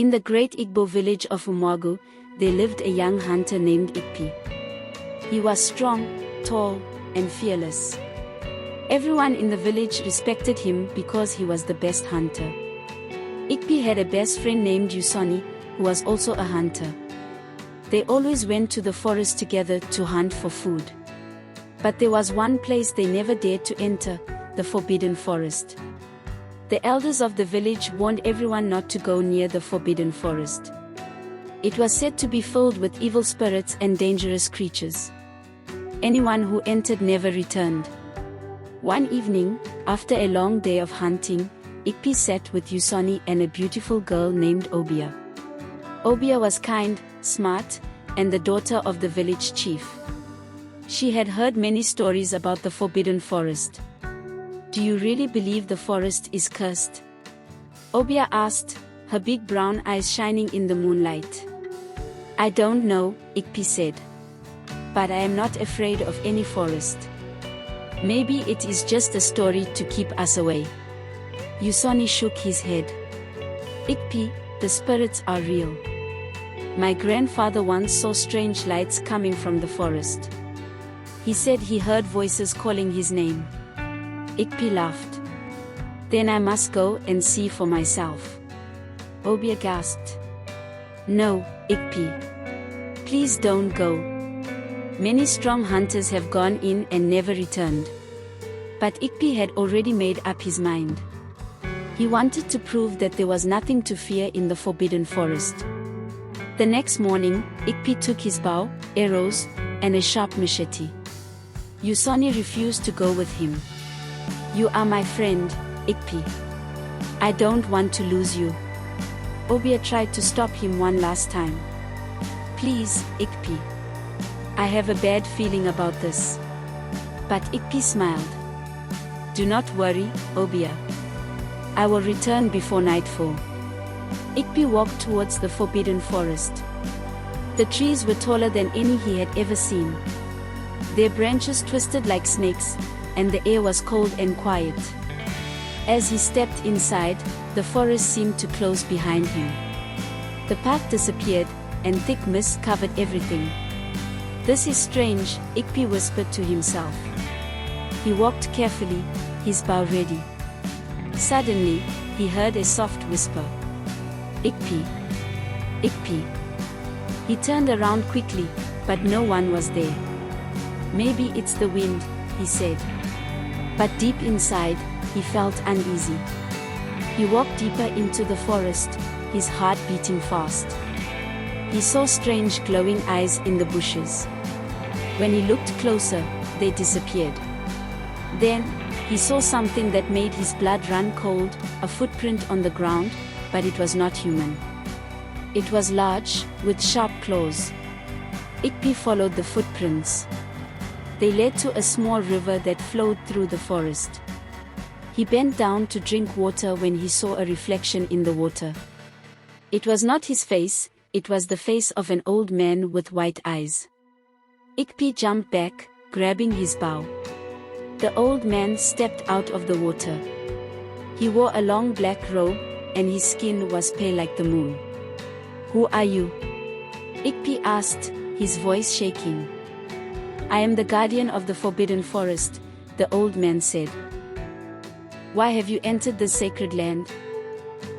In the great Igbo village of Umuagu, there lived a young hunter named Ikpi. He was strong, tall, and fearless. Everyone in the village respected him because he was the best hunter. Ikpi had a best friend named Usoni, who was also a hunter. They always went to the forest together to hunt for food. But there was one place they never dared to enter, the forbidden forest. The elders of the village warned everyone not to go near the forbidden forest. It was said to be filled with evil spirits and dangerous creatures. Anyone who entered never returned. One evening, after a long day of hunting, Ikpi sat with Usoni and a beautiful girl named Obia. Obia was kind, smart, and the daughter of the village chief. She had heard many stories about the forbidden forest. "Do you really believe the forest is cursed?" Obia asked, her big brown eyes shining in the moonlight. "I don't know," Ikpi said. "But I am not afraid of any forest. Maybe it is just a story to keep us away." Usoni shook his head. "Ikpi, the spirits are real. My grandfather once saw strange lights coming from the forest. He said he heard voices calling his name." Ikpi laughed. "Then I must go and see for myself." Obia gasped. "No, Ikpi. Please don't go. Many strong hunters have gone in and never returned." But Ikpi had already made up his mind. He wanted to prove that there was nothing to fear in the forbidden forest. The next morning, Ikpi took his bow, arrows, and a sharp machete. Usoni refused to go with him. "You are my friend, Ikpi. I don't want to lose you." Obia tried to stop him one last time. "Please, Ikpi. I have a bad feeling about this." But Ikpi smiled. "Do not worry, Obia. I will return before nightfall." Ikpi walked towards the forbidden forest. The trees were taller than any he had ever seen. Their branches twisted like snakes, and the air was cold and quiet. As he stepped inside, the forest seemed to close behind him. The path disappeared, and thick mist covered everything. "This is strange," Ikpi whispered to himself. He walked carefully, his bow ready. Suddenly, he heard a soft whisper. "Ikpi! Ikpi!" He turned around quickly, but no one was there. "Maybe it's the wind," he said. But deep inside, he felt uneasy. He walked deeper into the forest, his heart beating fast. He saw strange glowing eyes in the bushes. When he looked closer, they disappeared. Then, he saw something that made his blood run cold, a footprint on the ground, but it was not human. It was large, with sharp claws. Ikpi followed the footprints. They led to a small river that flowed through the forest. He bent down to drink water when he saw a reflection in the water. It was not his face, it was the face of an old man with white eyes. Ikpi jumped back, grabbing his bow. The old man stepped out of the water. He wore a long black robe, and his skin was pale like the moon. "Who are you?" Ikpi asked, his voice shaking. "I am the guardian of the forbidden forest," the old man said. "Why have you entered this sacred land?"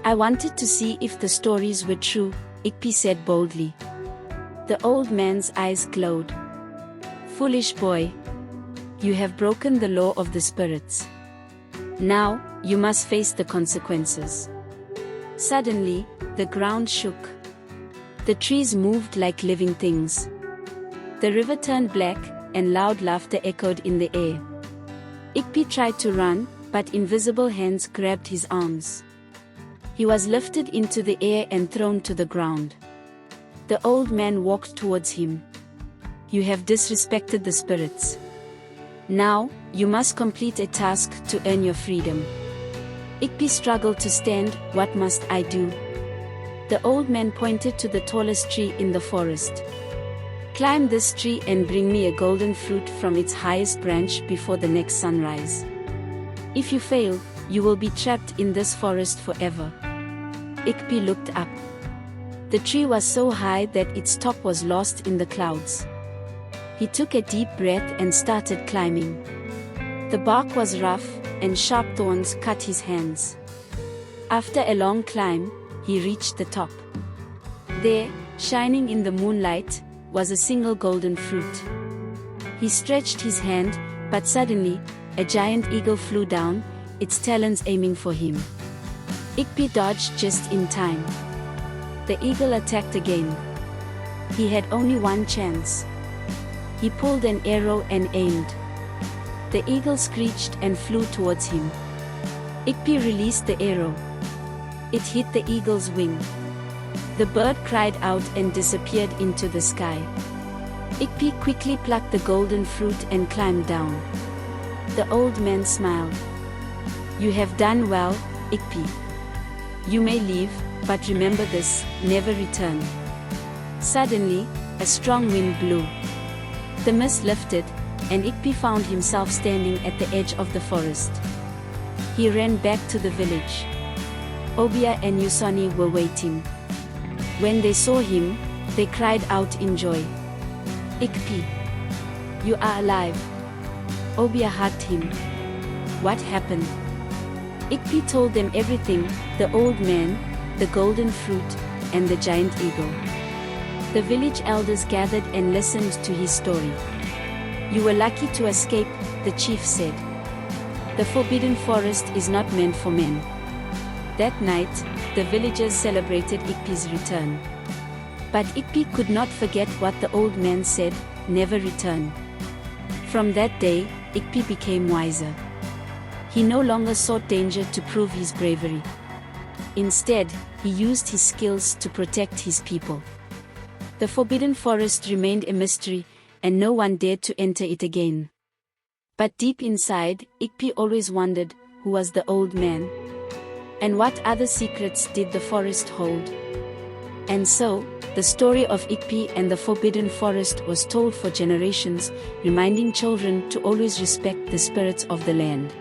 "I wanted to see if the stories were true," Ikpi said boldly. The old man's eyes glowed. "Foolish boy. You have broken the law of the spirits. Now, you must face the consequences." Suddenly, the ground shook. The trees moved like living things. The river turned black, and loud laughter echoed in the air. Ikpi tried to run, but invisible hands grabbed his arms. He was lifted into the air and thrown to the ground. The old man walked towards him. "You have disrespected the spirits. Now, you must complete a task to earn your freedom." Ikpi struggled to stand. "What must I do?" The old man pointed to the tallest tree in the forest. "Climb this tree and bring me a golden fruit from its highest branch before the next sunrise. If you fail, you will be trapped in this forest forever." Ikpi looked up. The tree was so high that its top was lost in the clouds. He took a deep breath and started climbing. The bark was rough, and sharp thorns cut his hands. After a long climb, he reached the top. There, shining in the moonlight, was a single golden fruit. He stretched his hand, but suddenly, a giant eagle flew down, its talons aiming for him. Ikpi dodged just in time. The eagle attacked again. He had only one chance. He pulled an arrow and aimed. The eagle screeched and flew towards him. Ikpi released the arrow. It hit the eagle's wing. The bird cried out and disappeared into the sky. Ikpi quickly plucked the golden fruit and climbed down. The old man smiled. "You have done well, Ikpi. You may leave, but remember this, never return." Suddenly, a strong wind blew. The mist lifted, and Ikpi found himself standing at the edge of the forest. He ran back to the village. Obia and Yusoni were waiting. When they saw him, they cried out in joy. "Ikpi! You are alive!" Obia hugged him. What happened? Ikpi told them everything, the old man, the golden fruit, and the giant eagle. The village elders gathered and listened to his story. "You were lucky to escape," the chief said. "The forbidden forest is not meant for men." That night, the villagers celebrated Ikpi's return. But Ikpi could not forget what the old man said, never return. From that day, Ikpi became wiser. He no longer sought danger to prove his bravery. Instead, he used his skills to protect his people. The forbidden forest remained a mystery, and no one dared to enter it again. But deep inside, Ikpi always wondered, who was the old man? And what other secrets did the forest hold? And so, the story of Ikpi and the forbidden forest was told for generations, reminding children to always respect the spirits of the land.